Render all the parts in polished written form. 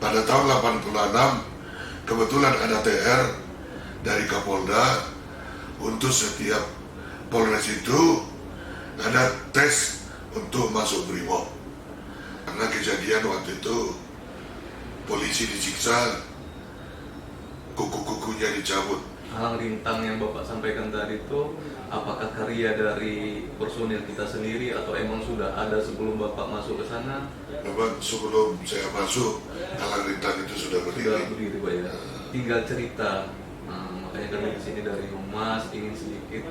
pada tahun 86 kebetulan ada TR dari Kapolda untuk setiap Polres itu ada tes untuk masuk BRIMOB. Karena kejadian waktu itu polisi disiksa, kuku-kukunya dicabut. Hal rintang yang Bapak sampaikan tadi itu apakah karya dari personil kita sendiri atau emang sudah ada sebelum Bapak masuk ke sana? Memang sebelum saya masuk, halang rintang itu sudah berdiri. Sudah berdiri, Pak ya. Tinggal cerita. Makanya kami di sini dari Humas ingin sedikit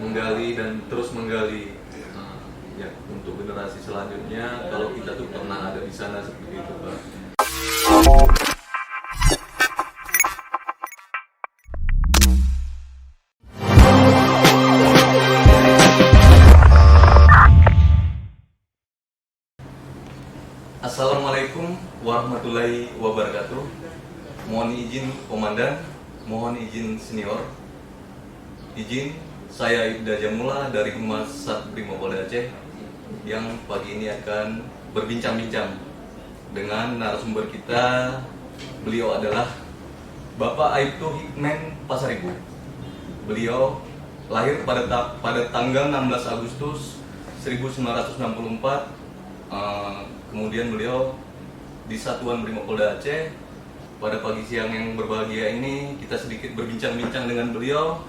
menggali dan terus menggali. Ya, untuk generasi selanjutnya kalau kita tuh pernah ada di sana seperti itu, Pak. Assalamualaikum warahmatullahi wabarakatuh. Mohon izin Komandan, mohon izin Senior. Izin, saya Ibda Jamula dari Humas Sat Brimob Polda Aceh yang pagi ini akan berbincang-bincang dengan narasumber kita. Beliau adalah Bapak Aibtu Hikmen Pasaribu. Beliau lahir pada tanggal 16 Agustus 1964. Kemudian beliau di Satuan Brimob Polda Aceh. Pada pagi siang yang berbahagia ini kita sedikit berbincang-bincang dengan beliau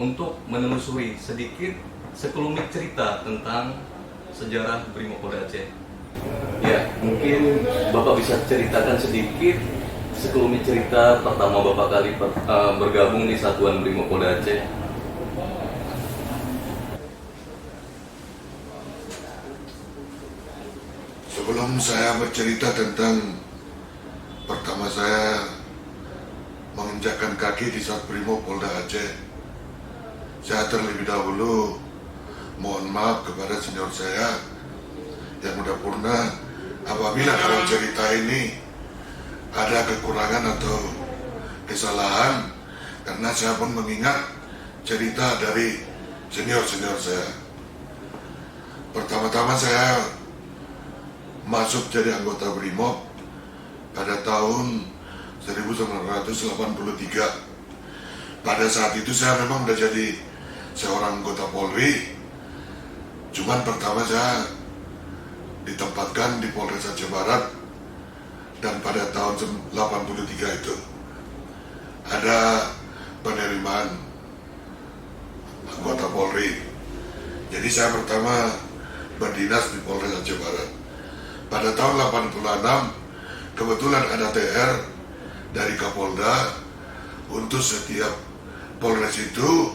untuk menelusuri sedikit sekelumit cerita tentang sejarah Brimob Polda Aceh. Ya, mungkin Bapak bisa ceritakan sedikit sekelumit cerita pertama Bapak kali bergabung di Satuan Brimob Polda Aceh. Sebelum saya bercerita tentang pertama saya menginjakkan kaki di Sat Brimob Polda Aceh, saya terlebih dahulu mohon maaf kepada senior saya yang udah purna apabila dalam cerita ini ada kekurangan atau kesalahan, karena saya pun mengingat cerita dari senior-senior saya. Pertama-tama saya masuk jadi anggota BRIMOB pada tahun 1983. Pada saat itu saya memang udah jadi seorang anggota Polri, cuman pertama saya ditempatkan di Polres Aceh Barat, dan pada tahun 83 itu ada penerimaan anggota Polri. Jadi saya pertama berdinas di Polres Aceh Barat. Pada tahun 86 kebetulan ada TR dari Kapolda untuk setiap Polres itu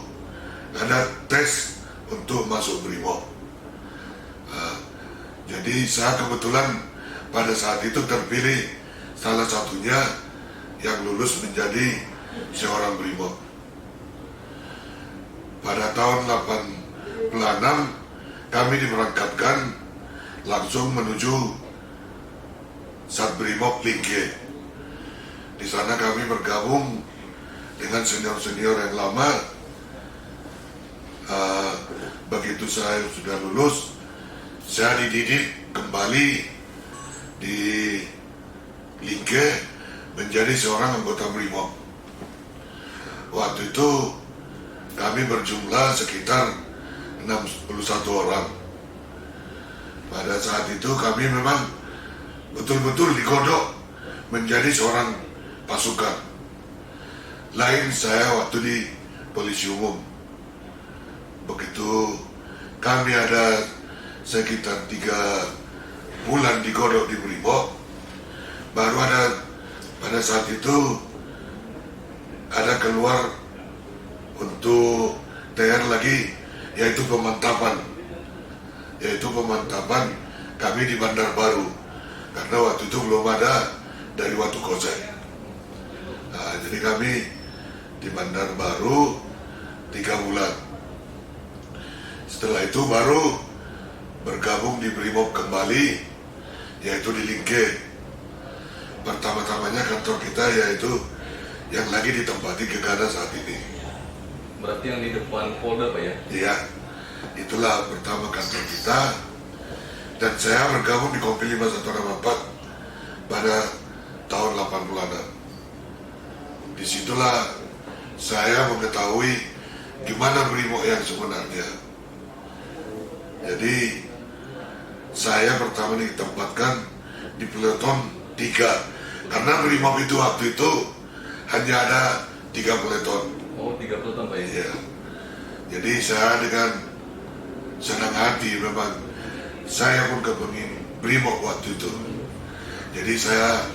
ada tes untuk masuk BRIMOB. Jadi saya kebetulan pada saat itu terpilih salah satunya yang lulus menjadi seorang BRIMOB. Pada tahun 86 kami diberangkatkan langsung menuju Sat Brimob Lingke. Di sana kami bergabung dengan senior-senior yang lama. Begitu saya sudah lulus, saya dididik kembali di Lingke menjadi seorang anggota BRIMOB. Waktu itu kami berjumlah sekitar 61 orang. Pada saat itu kami memang betul-betul digodok menjadi seorang pasukan. Lain saya waktu di polisi umum. Begitu kami ada sekitar 3 bulan digodok di BRIMOB, baru ada pada saat itu ada keluar untuk TR lagi, yaitu pemantapan kami di Bandar Baru, karena waktu itu belum ada dari Watu Kosek. Jadi kami di Bandar Baru 3 bulan. Setelah itu baru bergabung di BRIMOB kembali, yaitu di Lingke. Pertama-tamanya kantor kita yaitu yang lagi ditempati Gegana saat ini. Berarti yang di depan Polda, Pak ya? Iya, itulah pertama kantor kita. Dan saya bergabung di Kompi 5164 pada tahun 86. Disitulah saya mengetahui gimana Brimob yang sebenarnya. Jadi saya pertama ditempatkan di peleton 3 karena Brimob itu waktu itu hanya ada 3 peleton. Oh, 3 peleton Pak ya? Iya. Jadi saya dengan senang hati memang saya pun kepingin Brimob waktu itu. Jadi saya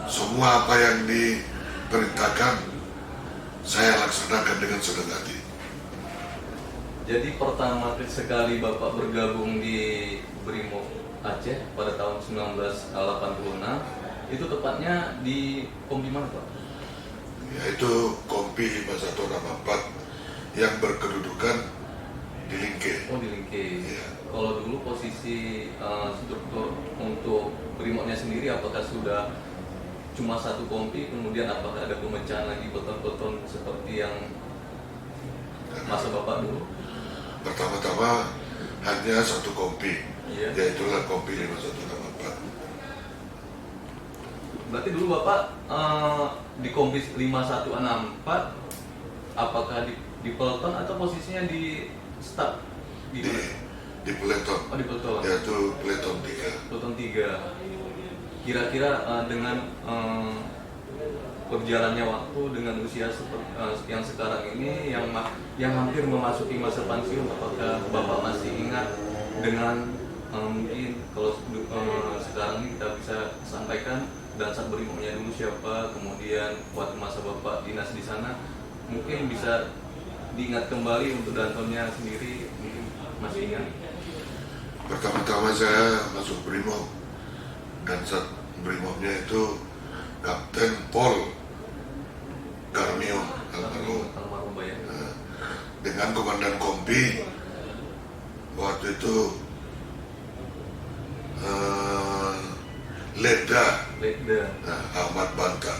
semua apa yang diperintahkan saya laksanakan dengan senang hati. Jadi pertama sekali Bapak bergabung di Brimob Aceh pada tahun 1986 itu tepatnya di Kompi mana Pak? Yaitu Kompi 5164 yang berkedudukan di Lingke. Oh, di Lingke. Iya. Kalau dulu posisi struktur untuk Brimobnya sendiri apakah sudah cuma satu kompi, kemudian apakah ada pemecahan lagi beton-beton seperti yang masa Bapak dulu? Pertama-tama hanya satu kompi, Iya. yaitulah Kompi 5164. Berarti dulu Bapak di kompi 5164 apakah di peleton atau posisinya di staf? Di Peleton, Oh, di peleton. yaitu peleton 3. Peleton 3. Kira-kira dengan berjalannya waktu dengan usia yang sekarang ini yang hampir memasuki masa pensiun, apakah Bapak masih ingat dengan mungkin kalau sekarang ini kita bisa sampaikan Dansat Brimobnya dulu siapa, kemudian waktu masa Bapak dinas di sana mungkin bisa diingat kembali untuk Dantonnya sendiri, mungkin masih ingat? Pertama-tama saya masuk Brimob, Dansat Brimobnya itu Kapten Pol Garmio almarhum. Almarhum Pak ya. Dengan Komandan Kompi waktu itu Leda Ahmad Banta.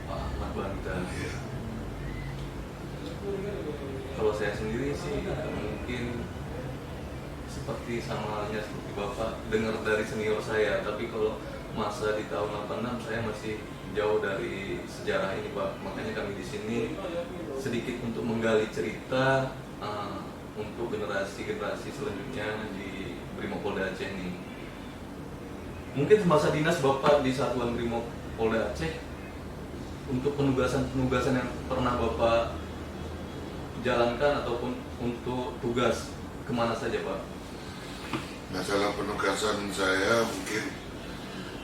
Pak Ahmad Banta. Iya. Kalau saya sendiri sih mungkin seperti sama halnya seperti Bapak dengar dari senior saya, tapi kalau masa di tahun 86 saya masih jauh dari sejarah ini Pak. Makanya kami di sini sedikit untuk menggali cerita untuk generasi-generasi selanjutnya di Brimob Polda Aceh ini. Mungkin semasa dinas Bapak di Satuan Brimob Polda Aceh, untuk penugasan-penugasan yang pernah Bapak jalankan ataupun untuk tugas kemana saja Pak? Masalah penugasan saya mungkin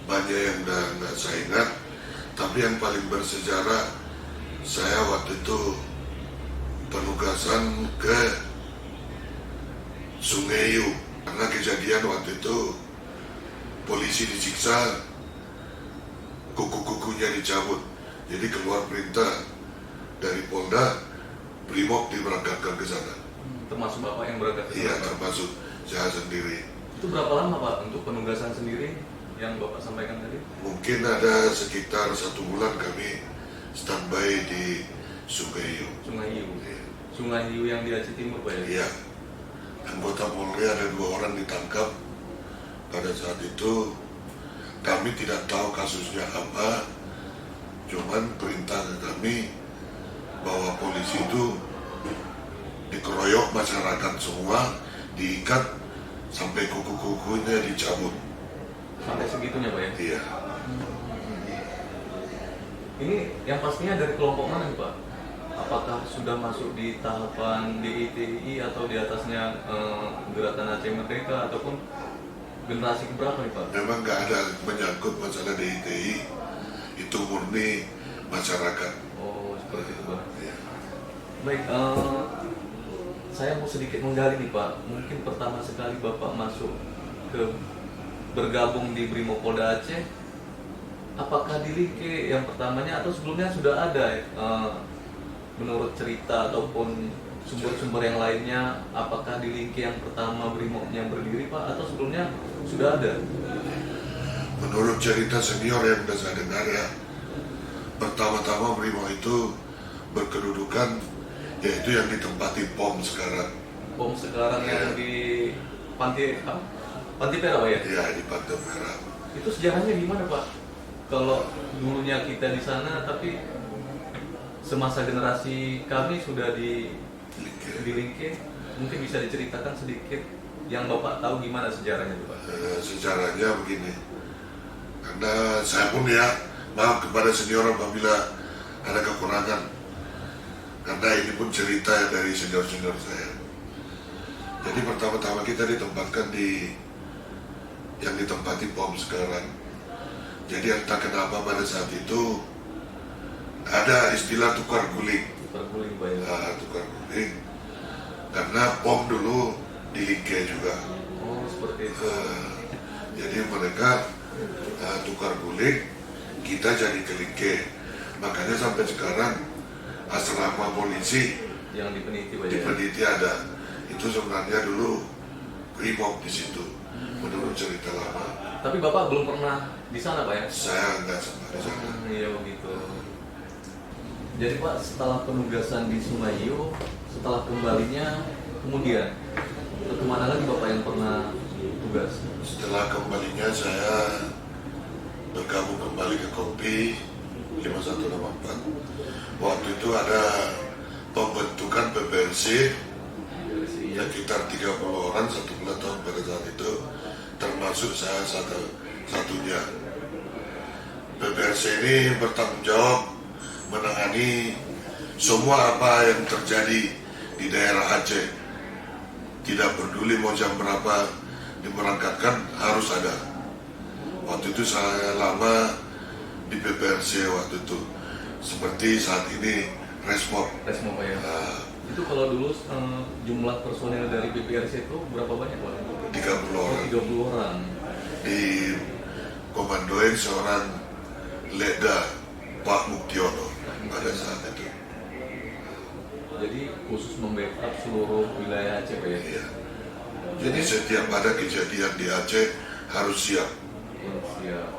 banyak yang udah nggak saya ingat, tapi yang paling bersejarah saya waktu itu penugasan ke Sungai Yu karena kejadian waktu itu polisi disiksa, kuku-kukunya dicabut, jadi keluar perintah dari Polda, Brimob diberangkatkan ke sana. Termasuk Bapak yang berangkat ke Iya, sana, Pak? termasuk saya sendiri. Itu berapa lama Pak untuk penugasan sendiri yang Bapak sampaikan tadi? Mungkin ada sekitar 1 bulan kami standby di Sungai Yu. Sungai Hiu. Iya. Sungai Hiu yang di Aceh Timur Pak ya? Iya. Anggota Polri ada 2 orang ditangkap. Pada saat itu kami tidak tahu kasusnya apa, cuman perintah ke kami bahwa polisi itu dikeroyok masyarakat semua, diikat sampai kuku-kukunya dicabut. Sampai segitunya Pak ya? Iya. Ini yang pastinya dari kelompok mana nih Pak? Apakah sudah masuk di tahapan DITI atau di atasnya Gerakan Aceh Merdeka ataupun generasi keberapa nih Pak? Memang nggak ada menyangkut masalah DITI, itu murni masyarakat. Oh, seperti itu Pak. Iya. Baik, saya mau sedikit menggali nih Pak. Mungkin pertama sekali Bapak masuk bergabung di Brimob Polda Aceh, apakah di Lingke yang pertamanya atau sebelumnya sudah ada menurut cerita ataupun sumber-sumber yang lainnya, apakah di Lingke yang pertama Brimobnya berdiri Pak atau sebelumnya sudah ada? Menurut cerita senior yang sudah saya dengar ya, pertama-tama Brimob itu berkedudukan yaitu yang ditempati POM sekarang. POM sekarang Ya. yang di Panti Perak Pak ya? Ya, di Pantai Merah. Itu sejarahnya gimana Pak? kalau dulunya kita di sana, tapi semasa generasi kami sudah di Lingke, mungkin bisa diceritakan sedikit yang Bapak tahu gimana sejarahnya tuh Pak? Sejarahnya begini, karena saya pun ya maaf kepada senior apabila ada kekurangan, karena ini pun cerita dari senior-senior saya. Jadi pertama-tama kita ditempatkan di yang ditempati POM sekarang. Jadi entah kenapa pada saat itu ada istilah tukar guling. Tukar guling Pak ya? Tukar guling, karena POM dulu di Lingke juga. Oh seperti itu. Jadi mereka tukar guling, kita jadi ke Lingke. Makanya sampai sekarang asrama polisi yang di Peniti Pak di ya? Peniti ada. Itu sebenarnya dulu Brimob di situ, menurut cerita lama. Tapi Bapak belum pernah di sana Pak ya? Saya nggak sempat di sana. Iya begitu. Jadi Pak, setelah penugasan di Sumayo, setelah kembalinya, kemudian kemana lagi Bapak yang pernah tugas? Setelah kembalinya saya bergabung kembali ke Kompi 5164. Waktu itu ada pembentukan PPRC sekitar 30 orang, satu peleton pada saat itu, termasuk saya satunya. PPRC ini bertanggung jawab menangani semua apa yang terjadi di daerah Aceh. Tidak peduli mau jam berapa diberangkatkan, harus ada. Waktu itu saya lama di PPRC waktu itu, seperti saat ini Resmob. Resmo Pak ya? Itu kalau dulu jumlah personel dari PPRC itu berapa banyak Pak? 30 orang. 30 orang. Dikomandoin seorang Leda Pak Muktiono pada saat itu. Jadi khusus membackup seluruh wilayah Aceh Pak ya? Iya. Jadi setiap ada kejadian di Aceh harus siap. Siap.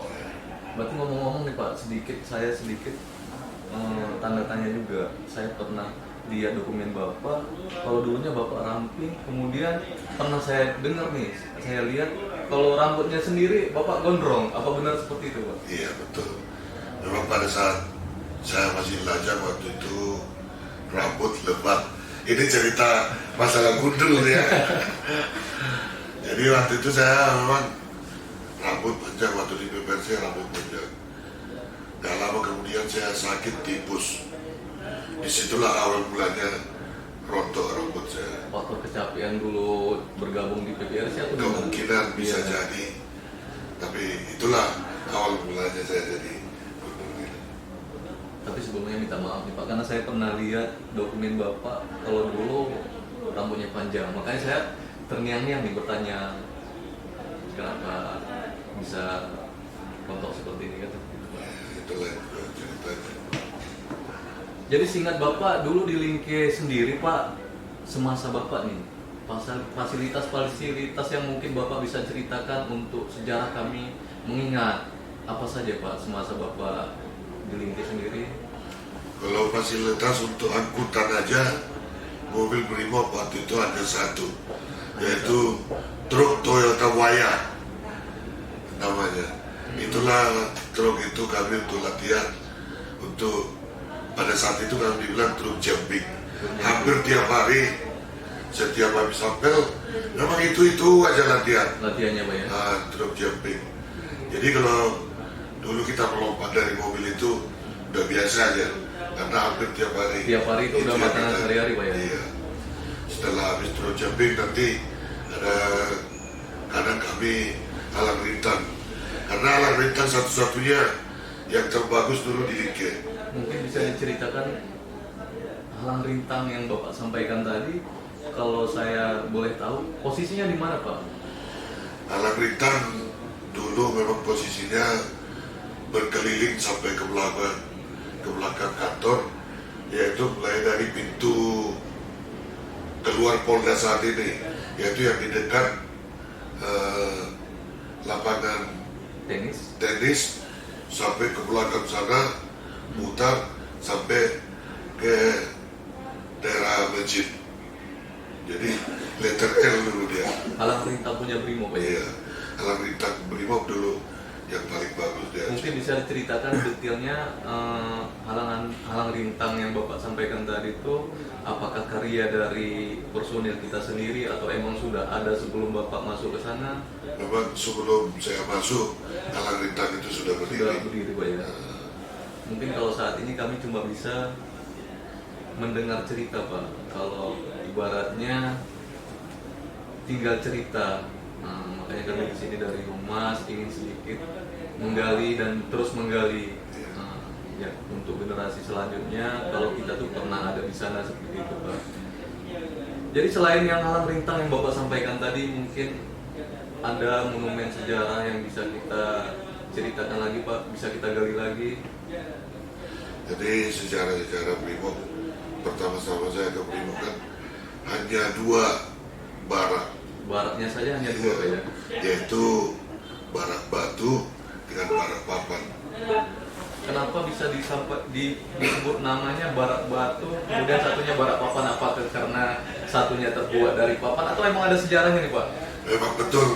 Berarti ngomong-ngomong nih Pak, saya sedikit tanda tanya juga. Saya pernah lihat dokumen Bapak, kalau dulunya Bapak ramping, kemudian pernah saya dengar nih, saya lihat kalau rambutnya sendiri Bapak gondrong, apa benar seperti itu Pak? Iya betul. Memang pada saat saya masih lajang waktu itu rambut lebat. Ini cerita masalah gundul ya. Jadi waktu itu saya memang rambut panjang, waktu di PPRC rambut panjang. Gak lama kemudian saya sakit tipus. Disitulah awal mulanya rontok rambut saya. Faktor kecapean dulu bergabung di PPRC atau gimana? Kemungkinan bisa Iya. jadi. Tapi itulah awal mulanya saya jadi gubernur. Tapi sebelumnya minta maaf nih Pak, karena saya pernah lihat dokumen Bapak kalau dulu rambutnya panjang. Makanya saya terngiang-ngiang nih bertanya, kenapa bisa rontok seperti ini kan? Itulah ceritanya. Jadi seingat Bapak dulu di Lingke sendiri Pak, semasa Bapak nih, fasilitas-fasilitas yang mungkin Bapak bisa ceritakan untuk sejarah kami mengingat apa saja Pak semasa Bapak di Lingke sendiri? Kalau fasilitas untuk angkutan aja, mobil Brimob waktu itu ada satu, yaitu truk Toyota Waya namanya. Itulah truk itu kami untuk latihan, untuk pada saat itu kami bilang truk jumping. Hampir tiap hari, setiap habis apel, memang itu aja latihan. Latihannya Pak ya? Truk jumping. Jadi kalau dulu kita melompat dari mobil itu udah biasa aja, karena hampir tiap hari. Tiap hari itu udah yang makanan kita- sehari-hari Pak ya? Iya. Setelah habis truk jumping nanti ada kadang kami halang rintang, karena halang rintang satu-satunya yang terbagus dulu di Lingke. Mungkin bisa diceritakan halang rintang yang Bapak sampaikan tadi, kalau saya boleh tahu posisinya di mana Pak? Halang rintang dulu memang posisinya berkeliling sampai ke belakang kantor, yaitu mulai dari pintu keluar Polda saat ini, yaitu yang di dekat lapangan tenis, sampai ke belakang sana, mutar sampai ke daerah masjid. Jadi letter L dulu dia. Halang rintang punya Brimo Pak ya? Iya, halang rintang Brimob dulu yang paling bagus di Aceh. Mungkin bisa diceritakan detailnya halang rintang yang Bapak sampaikan tadi itu apakah karya dari personil kita sendiri atau emang sudah ada sebelum Bapak masuk ke sana? Memang sebelum saya masuk, halang rintang itu sudah Sudah berdiri. berdiri Pak ya. Mungkin kalau saat ini kami cuma bisa mendengar cerita Pak. Kalau ibaratnya tinggal cerita. Nah, makanya kami di sini dari Humas ingin sedikit menggali dan terus menggali. Nah, ya untuk generasi selanjutnya kalau kita tuh pernah ada di sana seperti itu Pak. Jadi selain yang halang rintang yang Bapak sampaikan tadi, mungkin ada monumen sejarah yang bisa kita ceritakan lagi Pak, bisa kita gali lagi. Jadi sejarah-sejarah Brimob, pertama-tama saya ke Brimob kan hanya 2 barak, Baraknya saja hanya 2 Pak ya. yaitu barak batu dengan barak papan. Kenapa bisa disebut namanya barak batu, kemudian satunya barak papan? Apakah karena satunya terbuat dari papan atau emang ada sejarahnya nih Pak? Memang betul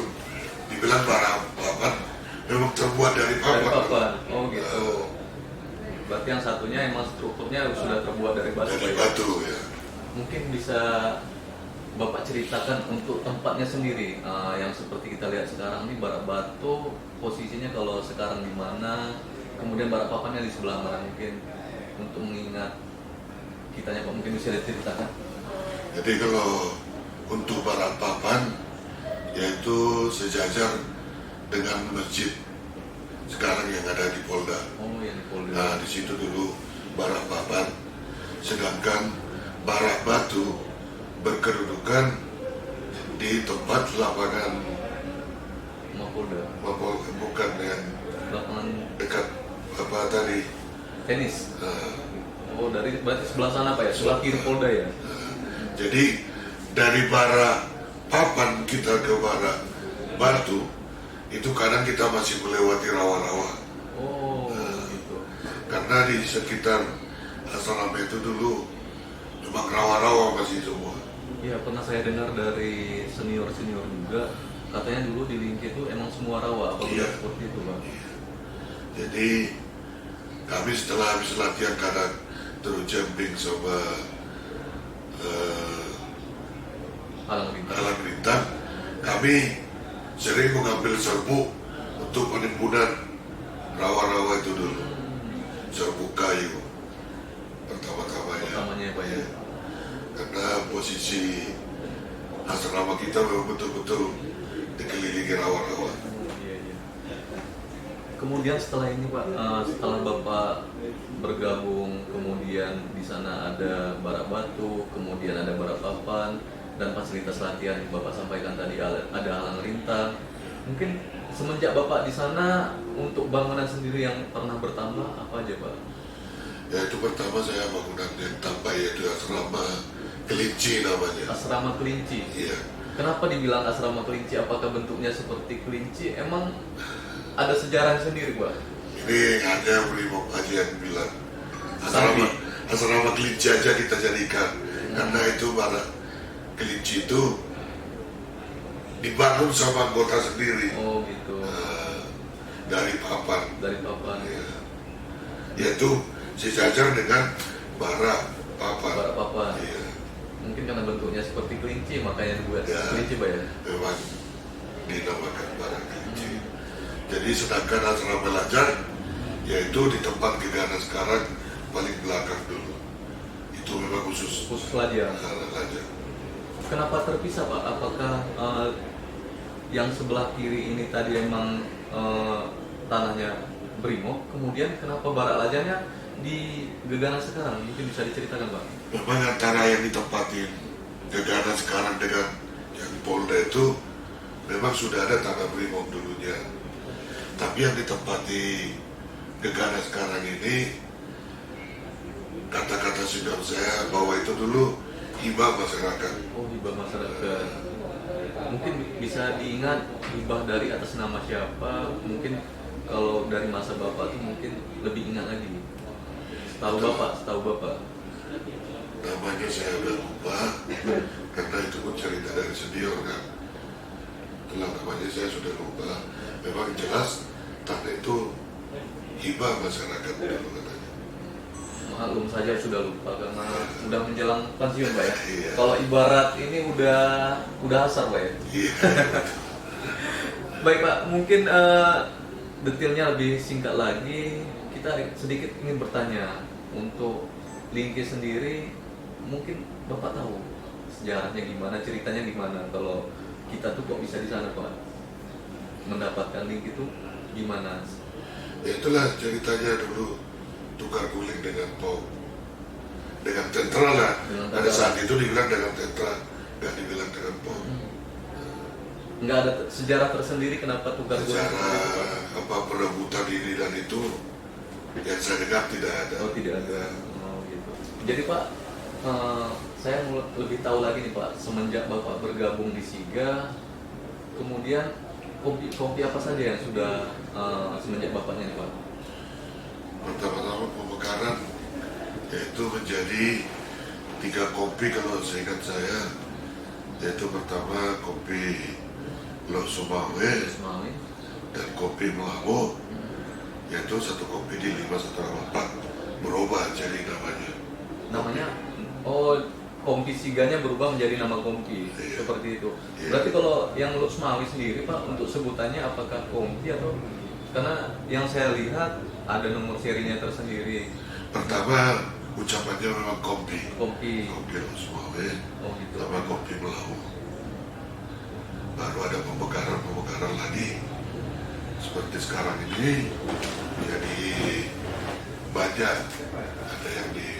dibilang barak papan, memang terbuat dari Dari papan. papan. Oh gitu. Berarti yang satunya emang strukturnya sudah terbuat dari batu Dari Pak ya? batu ya. Mungkin bisa Bapak ceritakan untuk tempatnya sendiri, yang seperti kita lihat sekarang ini barak batu posisinya kalau sekarang di mana, kemudian barak papannya di sebelah mana, mungkin untuk mengingat kitanya Pak, mungkin bisa diceritakan. Jadi kalau untuk barak papan yaitu sejajar dengan masjid sekarang yang ada di Polda. Oh yang di Polda. Nah di situ dulu barak papan, sedangkan barak batu berkedudukan di tempat lapangan Mapolda. bukan yang Lapangan dekat apa tadi. tenis. Nah, Oh berarti sebelah sana Pak ya, sebelah kiri Polda ya. jadi dari barak papan kita ke barak batu itu kadang kita masih melewati rawa-rawa. Oh gitu. Karena di sekitar asrama itu dulu memang rawa-rawa masih semua. Iya pernah saya dengar dari senior-senior juga, katanya dulu di Lingki itu emang semua rawa, apa benar Iya. seperti itu Pak? Jadi kami setelah habis latihan kadang terus jumping sama Halang rintang. halang rintang, kami sering mengambil serbu untuk penimbunan rawa-rawa itu dulu. Serbu kayu pertama-tamanya. Pertamanya Pak ya. Karena posisi asrama kita memang betul-betul dikelilingi rawa-rawa. Iya, iya. Kemudian setelah ini Pak, setelah Bapak bergabung, kemudian di sana ada barak batu, kemudian ada barak papan, dan fasilitas latihan yang Bapak sampaikan tadi ada halang rintang. Mungkin semenjak Bapak di sana untuk bangunan sendiri yang pernah bertambah apa aja Pak? Yaitu pertama saya bangunan yang tambah yaitu asrama kelinci namanya. Asrama kelinci. Iya. Kenapa dibilang asrama kelinci? Apakah bentuknya seperti kelinci? Emang ada sejarah sendiri Pak? Ini hanya Brimob aja yang bilang asrama kelinci aja kita jadikan. Karena itu barak kelinci itu dibangun sama anggota sendiri. Oh gitu. Dari papan. Dari papan. Ya. Yaitu sejajar dengan barak papan. Barak papan. Iya. Mungkin karena bentuknya seperti kelinci makanya dibuat Ya. kelinci Pak ya? Memang dinamakan barak kelinci. Jadi sedangkan asrama belajar yaitu di tempat gegana sekarang paling belakang dulu. Itu memang khusus Khusus lajang. belajar. Kenapa terpisah Pak? Apakah yang sebelah kiri ini tadi emang tanahnya Brimob, kemudian kenapa barak lajangnya di gegana sekarang? Mungkin bisa diceritakan Pak? Memang antara yang ditempatin gegana sekarang dengan yang Polda itu memang sudah ada tanah Brimob dulunya. Tapi yang ditempati gegana sekarang ini, kata-kata senior saya bahwa itu dulu hibah masyarakat. Oh hibah masyarakat. Mungkin bisa diingat hibah dari atas nama siapa? Mungkin kalau dari masa Bapak tuh mungkin lebih ingat lagi. Setahu Bapak. Namanya saya udah lupa karena itu pun cerita dari senior kan. Itulah namanya saya sudah lupa. Memang jelas tanah itu hibah masyarakat dulu katanya. Maklum saja sudah lupa karena udah menjelang pensiun Pak ya. Iya. Kalau ibarat ini udah asar Pak ya. Iya. Baik Pak, mungkin detailnya lebih singkat lagi. Kita sedikit ingin bertanya untuk Lingke sendiri, mungkin Bapak tahu sejarahnya gimana, ceritanya gimana kalau kita tuh kok bisa di sana Pak? Mendapatkan Lingke itu gimana? Ya itulah ceritanya dulu tukar guling dengan pom, dengan tentara lah. Dengan Pada tentara. saat itu dibilang dengan tentara, nggak dibilang dengan pom. Nggak ada sejarah tersendiri kenapa tukar guling Secara seperti itu, Pak? apa perebutan ini dan itu yang saya dengar tidak ada. Oh tidak ada. Oh gitu. Jadi Pak, saya mau lebih tahu lagi nih Pak, semenjak Bapak bergabung di SIGA, kemudian kopi apa saja yang sudah semenjak Bapaknya nih Pak? Pertama-tama pemekaran yaitu menjadi 3 kopi kalau seingat saya, yaitu pertama kopi Lok Sumawe Semawi. dan kopi Melawo, yaitu satu kopi di 5184 berubah jadi namanya. Namanya, oh Kompi Siganya berubah menjadi nama Kompi, Iya. seperti itu. Iya. Berarti kalau yang Lok Semawi sendiri Pak, untuk sebutannya apakah Kompi atau, karena yang saya lihat ada nomor serinya tersendiri, Pertama ucapannya memang kopi, Kompi. kopi Lok Sumawe Oh gitu. sama kopi Melawo. Baru ada pemekaran lagi seperti sekarang ini, jadi banyak, ada yang di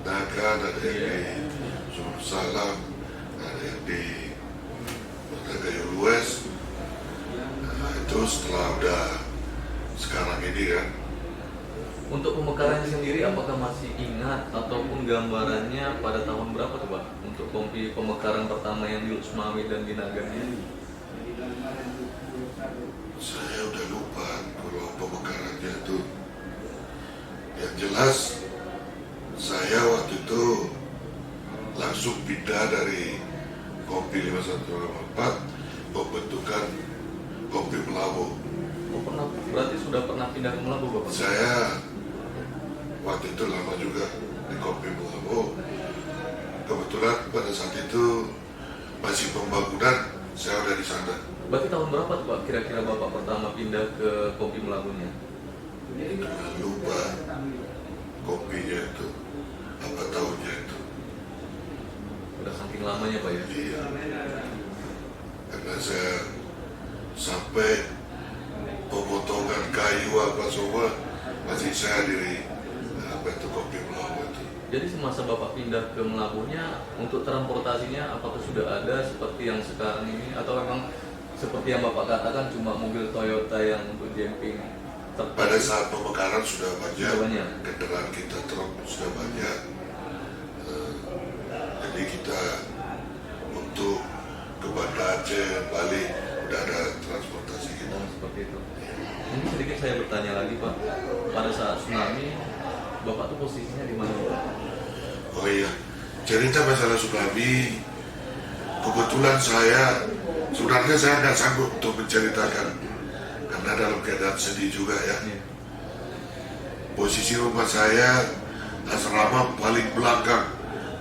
Nagan, ada yang di Sumur Salam, ada yang di Gayo Lues. Nah, itu setelah udah sekarang ini kan. Untuk pemekarannya sendiri, apakah masih ingat ataupun gambarannya pada tahun berapa tuh Pak? Untuk Kompi pemekaran pertama yang di Lok Semawi dan di Nagannya? Saya udah lupa kalau pemekarannya itu. Yang jelas saya waktu itu langsung pindah dari kopi 5184 pembentukan kopi Melawo. Oh, pernah, berarti sudah pernah pindah ke Melabu Bapak? Saya waktu itu lama juga di kopi Melawo. Kebetulan pada saat itu masih pembangunan, saya udah di sana. Berarti tahun berapa tuh Pak kira-kira Bapak pertama pindah ke Kompi Melabunya? Lupa kopinya itu, apa tahunnya itu. Udah saking lamanya Pak ya? Iya. Karena saya sampai pemotongan kayu apa semua masih saya diri apa itu kopi Melawo itu. Jadi semasa Bapak pindah ke Melabunya, untuk transportasinya apakah sudah ada seperti yang sekarang ini? Atau memang seperti yang Bapak katakan cuma mobil Toyota yang untuk jumping? Pada saat pemekaran sudah banyak, Sudah banyak. kendaraan kita truk sudah banyak. Jadi kita untuk ke Banda Aceh, Bali udah ada transportasi kita. Oh, seperti itu. Mungkin sedikit saya bertanya lagi Pak, pada saat tsunami, Bapak tuh posisinya di mana Pak? Oh iya, cerita masalah tsunami, kebetulan sebenarnya saya nggak sanggup untuk menceritakan karena dalam keadaan sedih juga ya. Iya. Posisi rumah saya asrama paling belakang,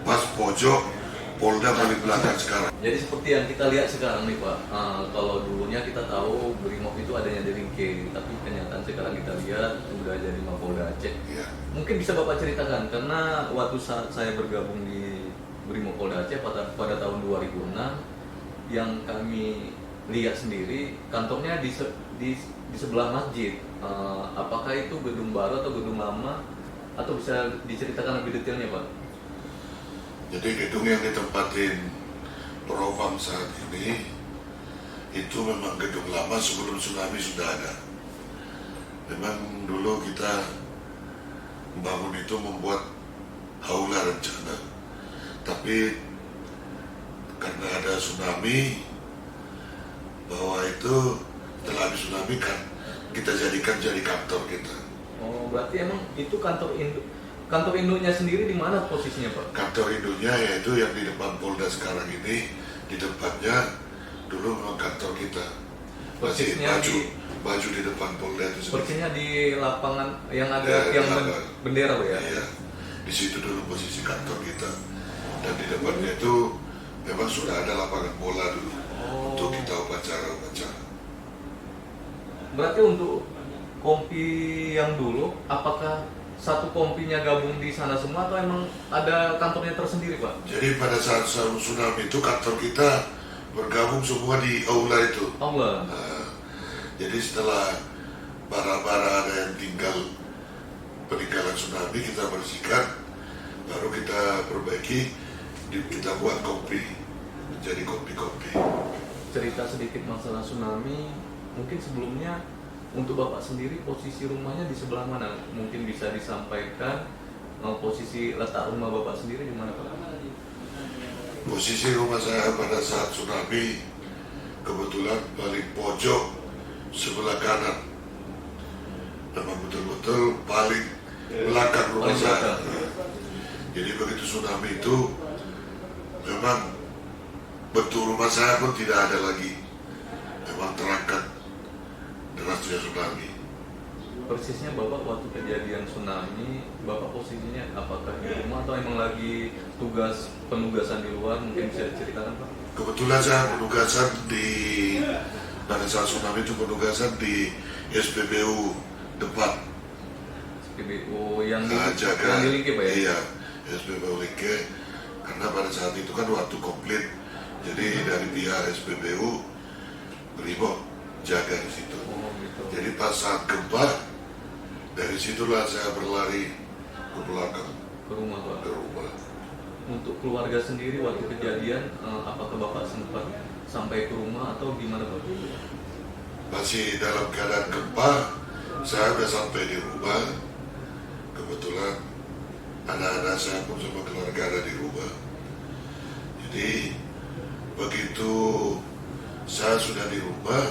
pas pojok, Polda paling belakang sekarang. Jadi seperti yang kita lihat sekarang nih Pak, kalau dulunya kita tahu Brimob itu adanya di Ringke, tapi kenyataan sekarang kita lihat sudah jadi Mapolda Aceh. Ya. Mungkin bisa Bapak ceritakan, karena waktu saat saya bergabung di Brimob Polda Aceh pada tahun 2006, yang kami lihat sendiri kantornya di sebelah masjid. Apakah itu gedung baru atau gedung lama, atau bisa diceritakan lebih detailnya Pak? Jadi gedung yang ditempatin Propam saat ini itu memang gedung lama, sebelum tsunami sudah ada. Memang dulu kita membangun itu membuat aula rencana, tapi karena ada tsunami, bahwa itu setelah habis tsunami kan kita jadikan jadi kantor kita. Oh, berarti emang itu kantor induknya sendiri di mana posisinya Pak? Kantor induknya yaitu yang di depan Polda sekarang ini, di depannya dulu memang kantor kita. masih Persisnya maju di depan Polda itu sendiri. persisnya di lapangan yang ada Ya, tiang di lapangan. bendera Pak ya? Iya, di situ dulu posisi kantor kita. Dan di depannya itu memang sudah ada lapangan bola dulu untuk kita upacara-upacara. Berarti untuk kompi yang dulu, apakah satu kompinya gabung di sana semua atau emang ada kantornya tersendiri Pak? Jadi pada saat tsunami itu kantor kita bergabung semua di aula itu. Allah. Nah, jadi setelah bara-bara ada yang tinggal peninggalan tsunami kita bersihkan, baru kita perbaiki, kita buat kopi menjadi kopi-kopi. Cerita sedikit masalah tsunami, mungkin sebelumnya untuk Bapak sendiri posisi rumahnya di sebelah mana? Mungkin bisa disampaikan posisi letak rumah Bapak sendiri di mana Pak? Posisi rumah saya pada saat tsunami kebetulan paling pojok sebelah kanan, memang betul-betul paling belakang rumah Paling saya. belakang. Jadi begitu tsunami itu memang bentuk rumah saya pun tidak ada lagi, memang terangkat derasnya tsunami. Persisnya Bapak waktu kejadian tsunami, Bapak posisinya apakah di rumah atau emang lagi penugasan di luar? Mungkin bisa diceritakan Pak? Kebetulan saya penugasan di pada saat tsunami itu penugasan di SPBU depan. PBU yang di Jaga, Lingke Pak ya? iya, SPBU Lingke, karena pada saat itu kan waktu komplit, jadi dari pihak SPBU Brimob jaga di situ. Oh gitu. Jadi pas saat gempa, dari situlah saya berlari ke belakang Ke rumah Pak. ke rumah. Untuk keluarga sendiri waktu kejadian, apakah Bapak sempat sampai ke rumah atau gimana Pak? Masih dalam keadaan gempa, saya sudah sampai di rumah. Kebetulan anak-anak saya pun sama keluarga ada di rumah. Jadi begitu saya sudah di rumah,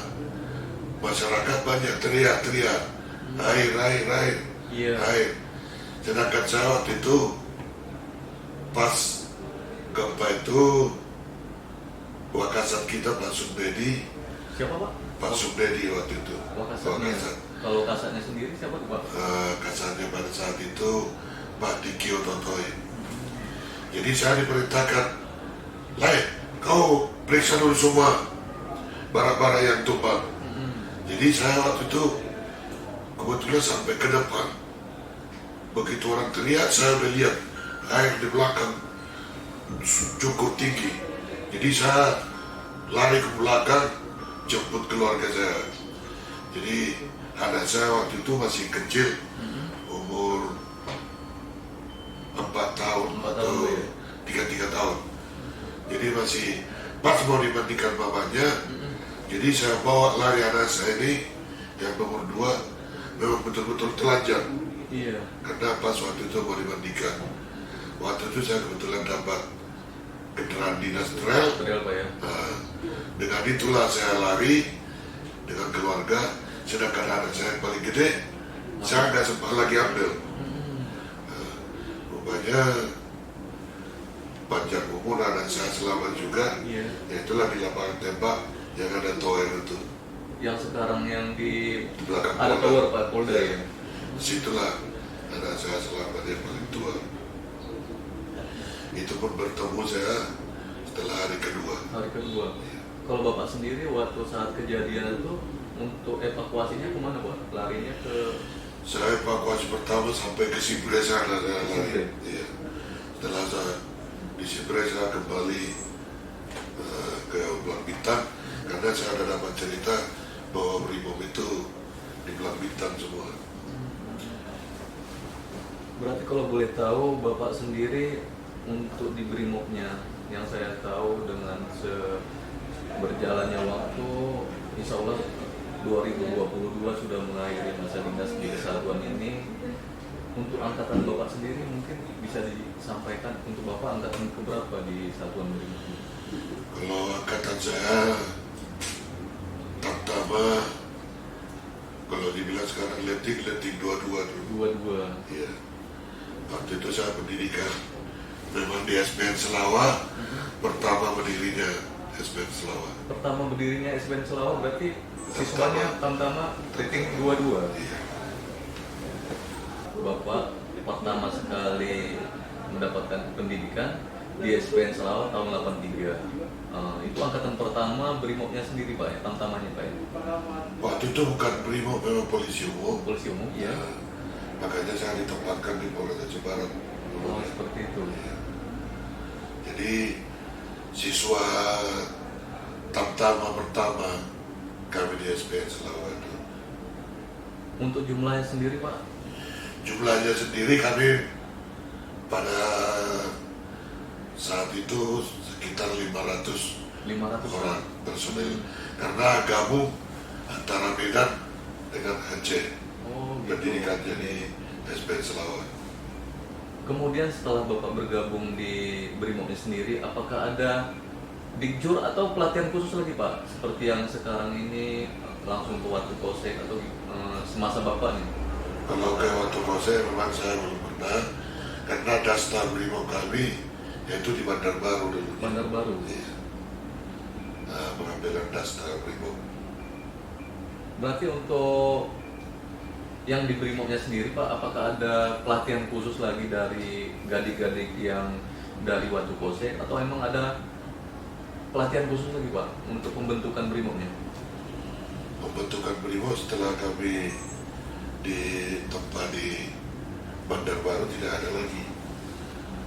masyarakat banyak teriak-teriak, air. Iya. Sedangkan saya waktu itu pas gempa itu Wakasat kita Pak Sumdedi, Siapa Pak? Pak Sumdedi waktu itu. Wakasatnya. Wakasat. Kalau kasatnya sendiri siapa tuh Pak? Kasatnya pada saat itu Pak Dikio Totoy. Jadi saya diperintahkan, Lai, kau periksa dulu semua barang-barang yang tumbang. Jadi saya waktu itu kebetulan sampai ke depan. Begitu orang teriak, saya udah lihat air di belakang cukup tinggi. Jadi saya lari ke belakang, jemput keluarga saya. Jadi anak saya waktu itu masih kecil, umur 4 tahun atau 3 tahun. Jadi masih pas mau dimandikan mamanya. Jadi saya bawa lari anak saya ini yang nomor 2 memang betul-betul telanjang. Iya. Karena pas waktu itu mau dimandikan. Waktu itu saya kebetulan dapat kendaraan dinas trail. Trail Pak ya. Nah, dengan itulah saya lari dengan keluarga. Sedangkan anak saya yang paling gede, saya nggak sempat lagi ambil. Nah, rupanya panjang umur anak saya selamat juga. Iya. Ya itulah di lapangan tembak yang ada tower itu. Yang sekarang yang di Di belakang ada Polda. tower Pak Polda ya. Situlah anak saya selamat yang paling tua. Itu pun bertemu saya setelah hari kedua. Hari kedua. Kalau Bapak sendiri waktu saat kejadian itu untuk evakuasinya kemana Pak? Larinya ke Saya evakuasi pertama sampai ke Sibres sana saya lari. Sibres. Iya. Setelah saya di Sibres saya kembali ke Belang Bintang karena saya ada dapat cerita bahwa Brimob itu di Belang Bintang semua. Berarti kalau boleh tahu Bapak sendiri untuk di Brimobnya yang saya tahu dengan berjalannya waktu, insya Allah 2022 sudah mengakhiri masa dinas di kesatuan ini. Untuk angkatan Bapak sendiri mungkin bisa disampaikan untuk Bapak angkatan keberapa di satuan Brimob? Kalau angkatan saya pertama, kalau dibilang sekarang leting 22 dulu. 22. Iya. Waktu itu saya pendidikan memang di SPN Selawah pertama berdirinya. SPN Selawat. Pertama berdirinya SBN Selawat berarti siswanya Tamtama rating 22. Iya. Bapak pertama sekali mendapatkan pendidikan di SPN Selawat tahun 83. Itu angkatan pertama Brimobnya sendiri Pak ya, Tamtamanya Pak ya? Waktu itu bukan Brimob, memang polisi umum. Polisi umum, iya. Makanya saya ditempatkan di Polres Aceh Barat. Oh, seperti itu. Jadi siswa Tamtama pertama kami di SPN Selawat. Untuk jumlahnya sendiri Pak? Jumlahnya sendiri kami pada saat itu sekitar 500 orang personil karena gabung antara Medan dengan Aceh. Oh, gitu. Pendidikannya di SPN Selawat. Kemudian setelah Bapak bergabung di Brimobnya sendiri, apakah ada Dikjur atau pelatihan khusus lagi Pak? Seperti yang sekarang ini langsung ke Watu Kosek atau semasa Bapak nih? Kalau ke Watu Kosek memang saya belum pernah karena dasar Brimob kami yaitu di Bandar Baru dulu. Bandar Baru? Iya. Nah, pengambilan dasar Brimob. Berarti untuk yang di Brimobnya sendiri Pak, apakah ada pelatihan khusus lagi dari gadik-gadik yang dari Watu Kosek atau emang ada pelatihan khusus lagi Pak untuk pembentukan Brimobnya? Pembentukan Brimob setelah kami ditempa di Bandar Baru tidak ada lagi.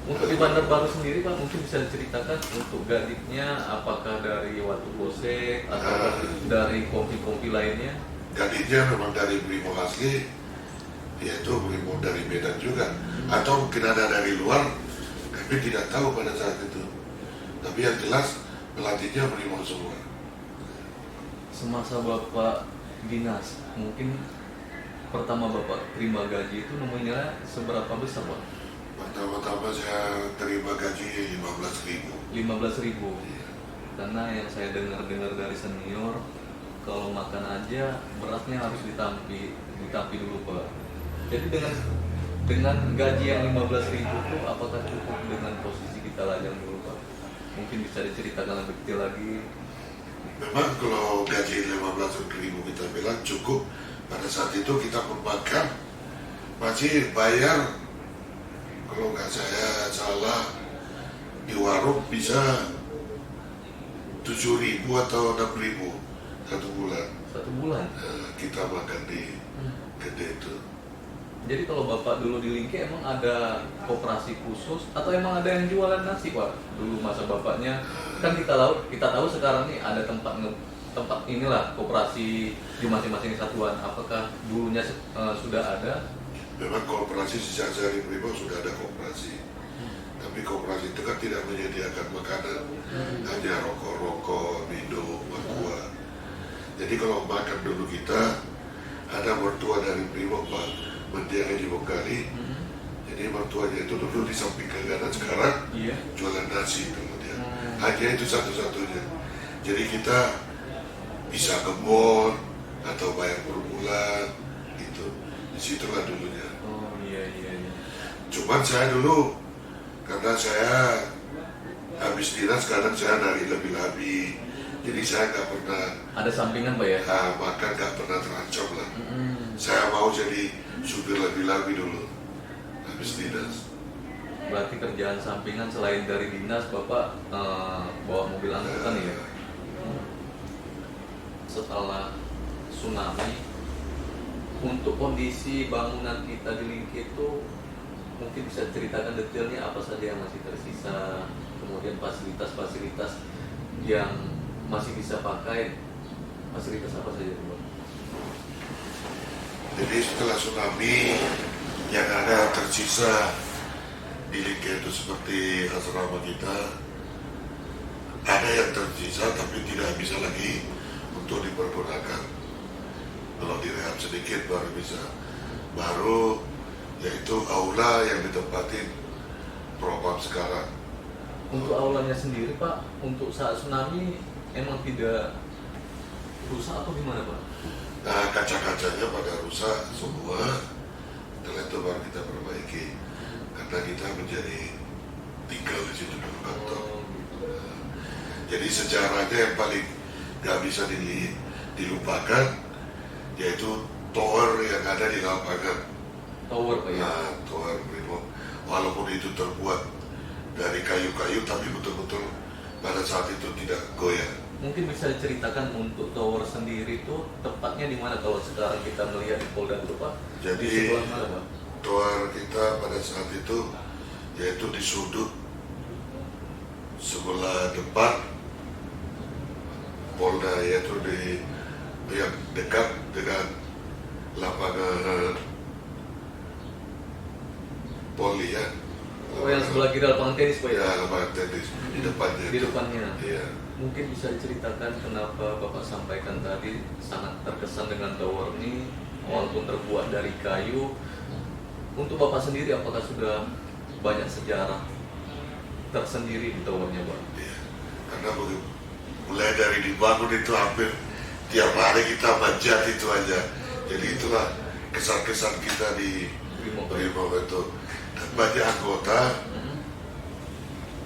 Untuk di Bandar Baru sendiri Pak, mungkin bisa diceritakan untuk gadiknya apakah dari Watu Kosek atau dari kompi-kompi lainnya? Gadiknya memang dari Brimob asli, yaitu Brimob dari Medan juga, atau mungkin ada dari luar, kami tidak tahu pada saat itu. Tapi yang jelas pelatihnya Brimob semua. Semasa Bapak dinas, mungkin pertama Bapak terima gaji itu nominalnya seberapa besar Pak? Pertama-tama saya terima gaji 15.000. 15.000. Karena yang saya dengar dari senior, kalau makan aja berasnya harus ditampi dulu Pak. Jadi dengan gaji yang 15.000 itu apakah cukup dengan posisi kita lajang dulu Pak? Mungkin bisa diceritakan lebih detail lagi. Memang kalau gaji 15.000 kita bilang cukup, pada saat itu kita makan masih bayar, kalau nggak saya salah di warung bisa 7.000 atau 6.000 satu bulan. Satu bulan? Kita makan di gede itu. Jadi kalau Bapak dulu di Lingke emang ada koperasi khusus atau emang ada yang jualan nasi Pak? Dulu masa Bapaknya kan kita tahu sekarang nih ada tempat inilah koperasi di masing-masing satuan. Apakah dulunya sudah ada? Memang koperasi sejak saya di Brimob sudah ada koperasi. Tapi koperasi itu kan tidak menyediakan makanan, hanya rokok-rokok, minum, mertua. Jadi kalau makan dulu kita ada mertua dari Brimob Pak, mendiang di Bengkali. Jadi mertuanya itu dulu di samping kanan, sekarang jualan nasi dulu dia. Hanya itu satu-satunya. Jadi kita bisa ke mall atau bayar per bulan gitu. Disitulah dulunya. Oh iya. Cuman saya dulu karena saya habis dinas, kadang saya dari lebih-lebih, jadi saya nggak pernah ada sampingan Pak ya? makan, nggak pernah terancam lah. Saya mau jadi supir lebih-lebih dulu habis dinas. Berarti kerjaan sampingan selain dari dinas Bapak bawa mobil angkutan ya? Setelah tsunami, untuk kondisi bangunan kita di Lingke itu mungkin bisa ceritakan detailnya apa saja yang masih tersisa, kemudian fasilitas-fasilitas yang masih bisa pakai, fasilitas apa saja Pak? Jadi setelah tsunami yang ada tersisa di Lingke itu seperti asrama kita, ada yang tersisa tapi tidak bisa lagi untuk dipergunakan. Kalau direhab sedikit baru bisa. Baru yaitu aula yang ditempatin propam sekarang. Untuk aulanya sendiri Pak, untuk saat tsunami emang tidak rusak atau gimana Pak? Nah, kaca-kacanya pada rusak semua. Setelah itu baru kita perbaiki. Karena kita menjadi tinggal di situ dulu kantor. Jadi sejarahnya yang paling nggak bisa dilupakan yaitu tower yang ada di lapangan. Tower Pak ya? Nah, tower Brimo, walaupun itu terbuat dari kayu-kayu, tapi betul-betul pada saat itu tidak goyah. Mungkin bisa diceritakan untuk tower sendiri itu tepatnya di mana kalau sekarang kita melihat di Polda itu Pak? Jadi Di sebelah mana Pak? tower kita pada saat itu yaitu di sudut sebelah depan Polda, yaitu di yang dekat dengan lapangan Poli ya. Oh yang sebelah kiri lapangan tenis Pak ya? Ya, lapangan tenis di depannya. Di itu. depannya. Iya. Mungkin bisa diceritakan kenapa Bapak sampaikan tadi sangat terkesan dengan tower ini walaupun terbuat dari kayu. Untuk Bapak sendiri apakah sudah banyak sejarah tersendiri di towernya Pak? Iya. Karena mulai dari dibangun itu hampir tiap hari kita manjat itu aja. Jadi itulah kesan-kesan kita di Brimob itu. Dan banyak anggota,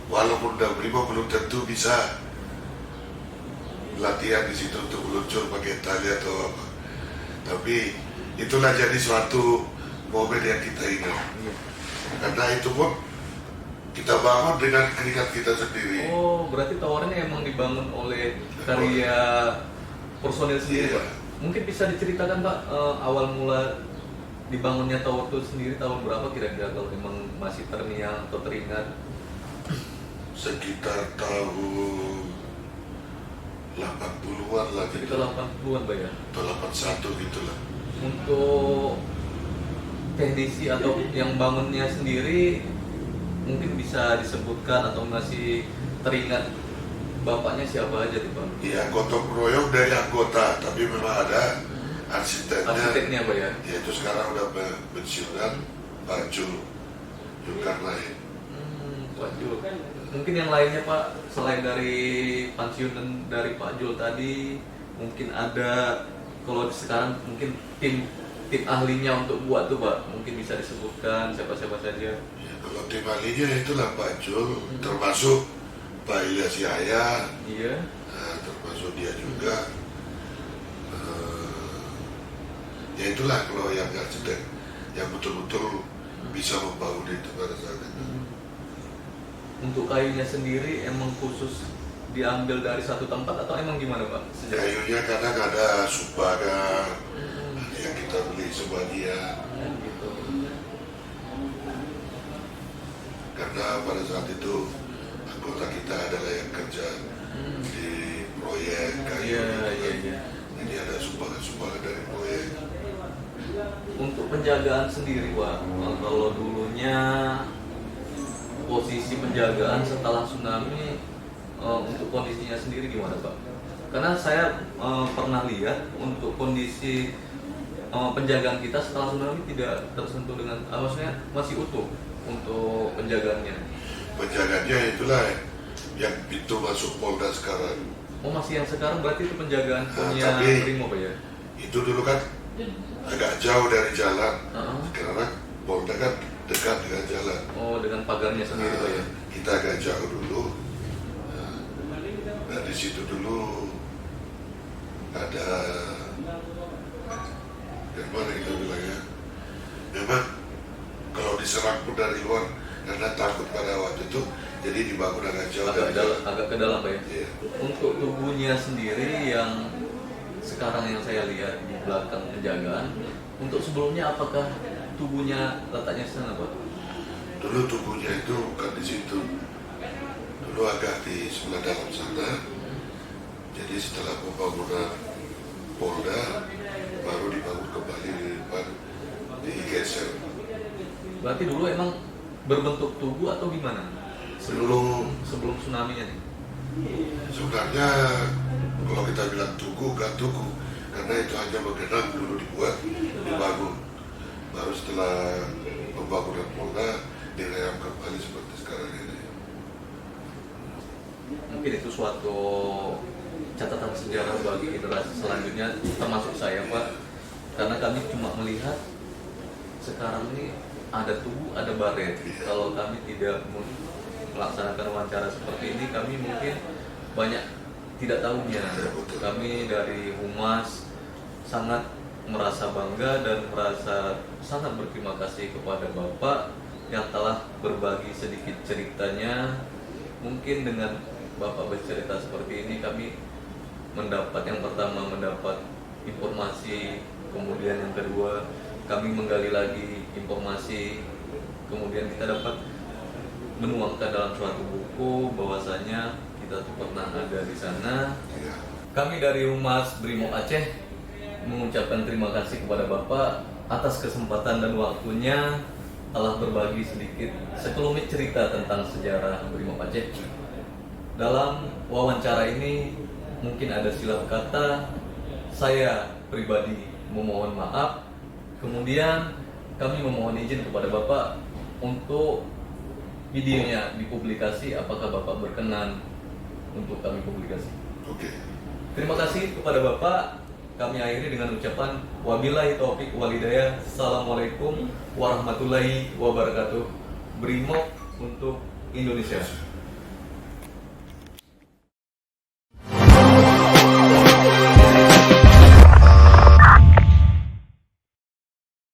walaupun udah Brimob belum tentu bisa latihan di situ untuk meluncur pakai tali atau apa. Tapi itulah jadi suatu momen yang kita ingat. Karena itu pun kita bangun dengan keringat kita sendiri. Oh, berarti towernya emang dibangun oleh karya personil sendiri Iya. Pak? Mungkin bisa diceritakan Pak awal mula dibangunnya tower itu sendiri tahun berapa kira-kira kalau memang masih terngiang atau teringat? Sekitar tahun 80-an lah gitu. Sekitar 80-an Pak ya? Atau 81 gitu lah. Untuk teknisi atau yang bangunnya sendiri mungkin bisa disebutkan atau masih teringat bapaknya siapa aja tuh Pak? Iya, gotong royong dari anggota, tapi memang ada arsiteknya. Arsiteknya Pak ya? Yaitu sekarang udah pensiunan Pak Jul Zulkarnain. Pak Jul. Mungkin yang lainnya Pak, selain dari pensiunan dari Pak Jul tadi, mungkin ada kalau sekarang mungkin tim ahlinya untuk buat tuh Pak, mungkin bisa disebutkan siapa-siapa saja. Ya, kalau tim ahlinya itulah Pak Jul, termasuk Pak Ilyas Yahya, Iya. nah, termasuk dia juga. Ya itulah kalau yang arsitek yang betul-betul bisa membangun itu pada saat itu. Untuk kayunya sendiri emang khusus diambil dari satu tempat atau emang gimana Pak? Kayunya kadang ada sumbangan, ada yang kita beli sebagian. Gitu. Karena pada saat itu anggota kita adalah yang kerja di proyek kayu. Iya. Jadi ada sumbangan-sumbangan dari proyek. Untuk penjagaan sendiri Pak, kalau dulunya posisi penjagaan setelah tsunami untuk kondisinya sendiri gimana Pak? Karena saya pernah lihat untuk kondisi penjagaan kita setelah tsunami tidak tersentuh dengan, maksudnya masih utuh untuk penjagaannya. Penjaganya itulah yang pintu masuk Polda sekarang. Oh masih yang sekarang berarti itu penjagaan punya tapi- Brimob Pak ya? Itu dulu kan agak jauh dari jalan. Uh-huh. Sekarang Polda kan dekat dengan jalan. Oh dengan pagarnya sendiri Pak ya? Kita agak jauh dulu. Nah di situ dulu ada gimana kita bilang ya, memang kalau diserang pun dari luar karena takut pada waktu itu, jadi dibangun agak jauh dari jalan. Agak ke dalam Pak ya? Iya. Untuk tubuhnya sendiri yang sekarang yang saya lihat di belakang penjagaan, untuk sebelumnya apakah tubuhnya letaknya di sana Pak? Dulu tubuhnya itu bukan di situ, dulu agak di sebelah dalam sana. Jadi setelah pembangunan Polda baru dibangun kembali di depan, digeser. Berarti dulu emang berbentuk tugu atau gimana? Sebelum tsunami-nya nih? Sebenarnya kalau kita bilang tugu, gak tugu, karena itu hanya menggenang dulu dibuat, dibangun. Baru setelah pembangunan Polda direhab kembali seperti sekarang ini. Mungkin itu suatu catatan sejarah bagi generasi selanjutnya, termasuk saya Pak, karena kami cuma melihat sekarang ini ada tugu, ada baret. Kalau kami tidak melaksanakan wawancara seperti ini, kami mungkin banyak tidak tahunya. Ya, betul. Kami dari Humas sangat merasa bangga dan merasa sangat berterima kasih kepada Bapak yang telah berbagi sedikit ceritanya. Mungkin dengan Bapak bercerita seperti ini, kami yang pertama mendapat informasi, kemudian yang kedua kami menggali lagi informasi, kemudian kita dapat menuangkan dalam suatu buku bahwasanya kita tuh pernah ada di sana. Iya. Kami dari Humas Brimob Aceh mengucapkan terima kasih kepada Bapak atas kesempatan dan waktunya telah berbagi sedikit sekelumit cerita tentang sejarah Brimob Aceh. Dalam wawancara ini mungkin ada silap kata, saya pribadi memohon maaf. Kemudian kami memohon izin kepada Bapak untuk videonya dipublikasi. Apakah Bapak berkenan untuk kami publikasi? Oke. Terima kasih kepada Bapak. Kami akhiri dengan ucapan wabillahi taufik walhidayah. Assalamualaikum warahmatullahi wabarakatuh. Brimob untuk Indonesia.